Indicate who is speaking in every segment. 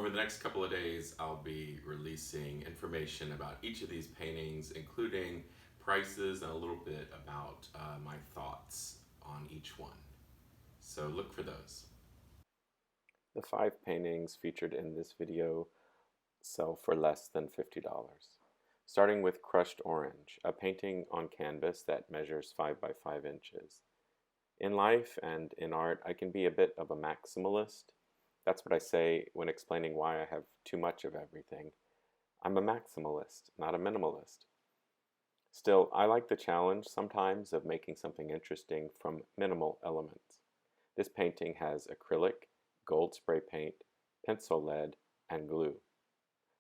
Speaker 1: Over the next couple of days, I'll be releasing information about each of these paintings, including prices and a little bit about my thoughts on each one. So look for those. The 5 paintings featured in this video sell for less than $50. Starting with Crushed Orange, a painting on canvas that measures 5 by 5 inches. In life and in art, I can be a bit of a maximalist. That's what I say when explaining why I have too much of everything. I'm a maximalist, not a minimalist. Still, I like the challenge sometimes of making something interesting from minimal elements. This painting has acrylic, gold spray paint, pencil lead, and glue.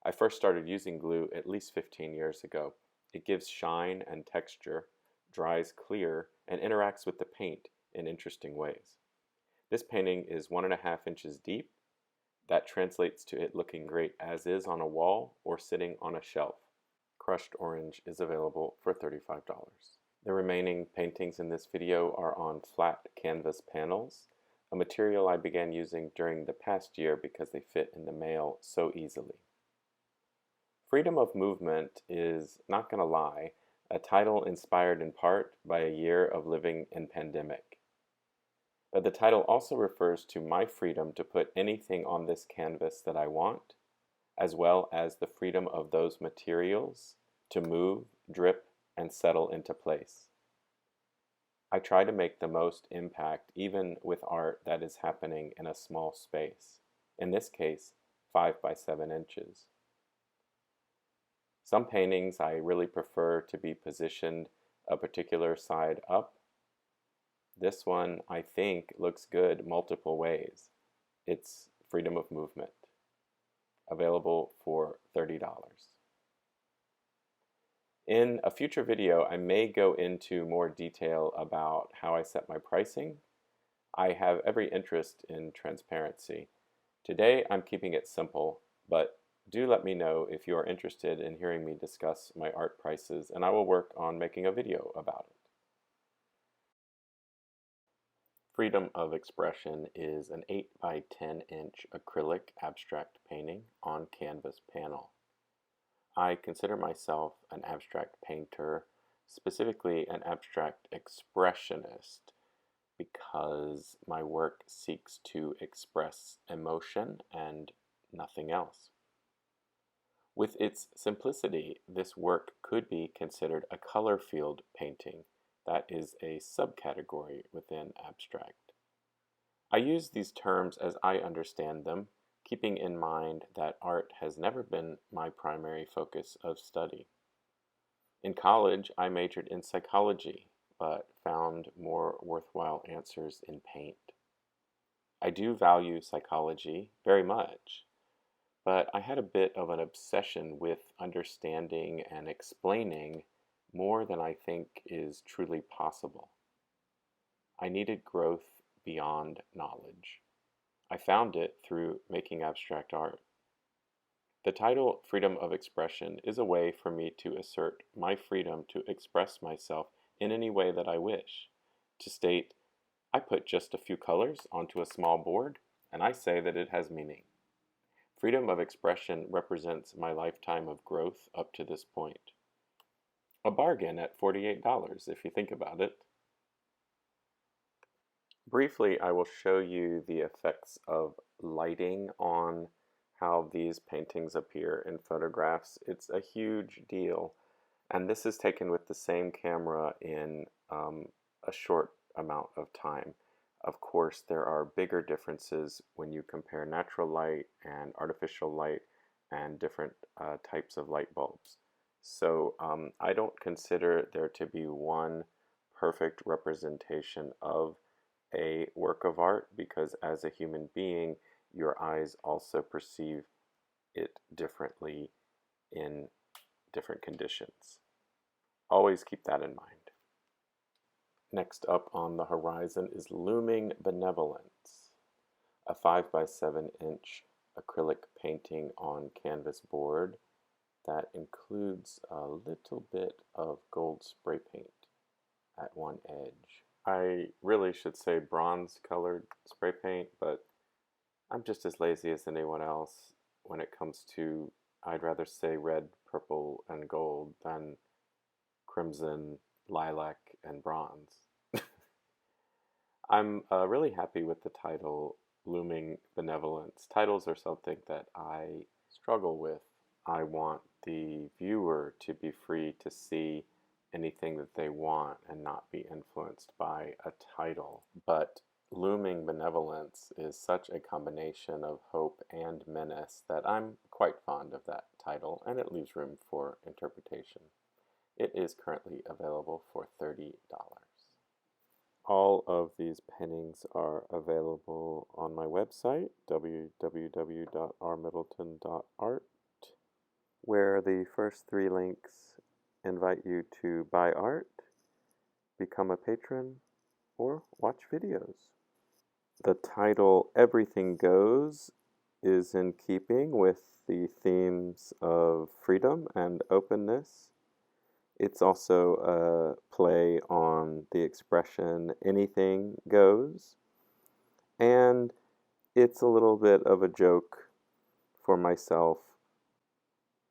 Speaker 1: I first started using glue at least 15 years ago. It gives shine and texture, dries clear, and interacts with the paint in interesting ways. This painting is 1.5 inches deep. That translates to it looking great as is on a wall or sitting on a shelf. Crushed Orange is available for $35. The remaining paintings in this video are on flat canvas panels, a material I began using during the past year because they fit in the mail so easily. Freedom of Movement is, not gonna lie, a title inspired in part by a year of living in pandemic. But the title also refers to my freedom to put anything on this canvas that I want, as well as the freedom of those materials to move, drip, and settle into place. I try to make the most impact even with art that is happening in a small space, in this case, 5 by 7 inches. Some paintings I really prefer to be positioned a particular side up. This one, I think, looks good multiple ways. It's Freedom of Movement, available for $30. In a future video, I may go into more detail about how I set my pricing. I have every interest in transparency. Today, I'm keeping it simple, but do let me know if you are interested in hearing me discuss my art prices, and I will work on making a video about it. Freedom of Expression is an 8 by 10 inch acrylic abstract painting on canvas panel. I consider myself an abstract painter, specifically an abstract expressionist, because my work seeks to express emotion and nothing else. With its simplicity, this work could be considered a color field painting. That is a subcategory within abstract. I use these terms as I understand them, keeping in mind that art has never been my primary focus of study. In college, I majored in psychology, but found more worthwhile answers in paint. I do value psychology very much, but I had a bit of an obsession with understanding and explaining more than I think is truly possible. I needed growth beyond knowledge. I found it through making abstract art. The title Freedom of Expression is a way for me to assert my freedom to express myself in any way that I wish. To state, I put just a few colors onto a small board, and I say that it has meaning. Freedom of expression represents my lifetime of growth up to this point. A bargain at $48 if you think about it. Briefly, I will show you the effects of lighting on how these paintings appear in photographs. It's a huge deal, and this is taken with the same camera in a short amount of time. Of course, there are bigger differences when you compare natural light and artificial light and different types of light bulbs. So I don't consider there to be one perfect representation of a work of art, because as a human being, your eyes also perceive it differently in different conditions. Always keep that in mind. Next up on the horizon is Looming Benevolence, a 5 by 7 inch acrylic painting on canvas board that includes a little bit of gold spray paint at one edge. I really should say bronze colored spray paint, but I'm just as lazy as anyone else.
Speaker 2: when it comes to, I'd rather say red, purple, and gold than crimson, lilac, and bronze. I'm really happy with the title Looming Benevolence. Titles are something that I struggle with. I want the viewer to be free to see anything that they want and not be influenced by a title. But Looming Benevolence is such a combination of hope and menace that I'm quite fond of that title, and it leaves room for interpretation. It is currently available for $30. All of these paintings are available on my website, www.rmiddleton.art, where the first 3 links invite you to buy art, become a patron, or watch videos. The title Everything Goes is in keeping with the themes of freedom and openness. It's also a play on the expression anything goes, and it's a little bit of a joke for myself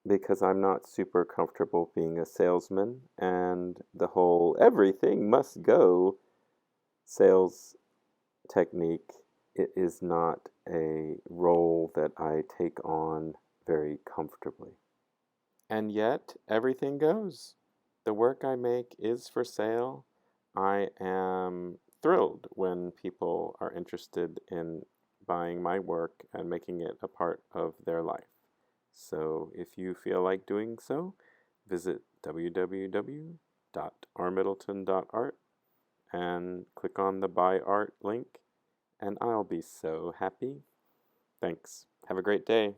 Speaker 2: because I'm not super comfortable being a salesman, and the whole everything must go sales technique, it is not a role that I take on very comfortably. And yet, everything goes. The work I make is for sale. I am thrilled when people are interested in buying my work and making it a part of their life. So if you feel like doing so, visit www.rmiddleton.art and click on the Buy Art link, and I'll be so happy. Thanks. Have a great day.